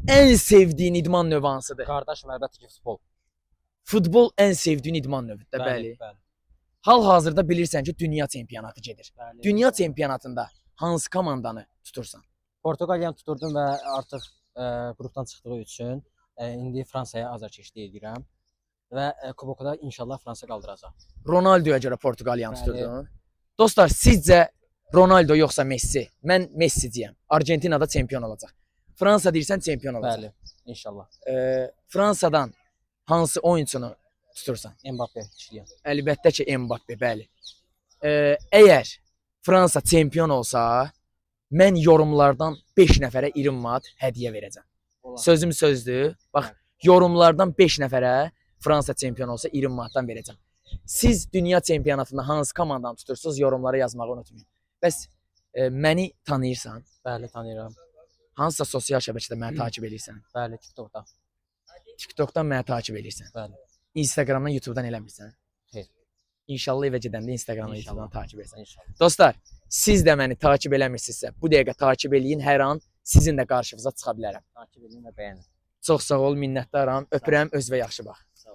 ən sevdiyin idman növü hansıdır? Qardaşım, əlbəttə ki, futbol. Futbol ən sevdiyin idman növüdür, bəli. Hal-hazırda bilirsən ki, dünya çempionatı gedir. Bəli. Dünya çempionatında hansı komandanı tutursan? Portuqaliyanı tuturdum və artıq qrupdan çıxdığı üçün indi Fransaya azarkeşlik edirəm və kubokda inşallah Fransa qaldıracaq. Ronaldoya görə Portuqaliyanı Bəli. tuturdun. Dostlar, sizcə Ronaldo yoxsa Messi? Mən Messi deyəm. Argentinada çempion olacaq. Fransa deyirsən çempion olacaq. Bəli, inşallah. Fransadan hansı oyunçunu tutursan? Mbappe işləyən. Əlbəttə ki, Mbappe, bəli. Əgər Fransa çempion olsa, mən yorumlardan 5 nəfərə 20 manat hədiyyə verəcəm. Sözüm sözdür. Bax, yorumlardan 5 nəfərə Fransa çempion olsa 20 manatdan verəcəm. Siz dünya çempionatında hansı komandanı tutursunuz, yorumlara yazmağı unutmayın. Bəs məni tanıyırsan? Bəli, tanıyıram. Hansısa sosial şəbəkədə məni takib edirsən? Bəli, TikTokda. TikTokdan məni takib edirsən? Bəli. Instagramdan, YouTubedan eləmirsən? Xeyr. İnşallah evə gedəndə Instagramdan, İnşallah. YouTubedan takib edirsən. İnşallah. Dostlar, siz də məni takib eləmirsinizsə, bu dəqiqə takib eləyin, hər an sizin də qarşınıza çıxa bilərəm. Takib edin və bəyənin. Çox sağ ol, minnətdaram. Öpürəm, özünə yaxşı bax. Sağ ol.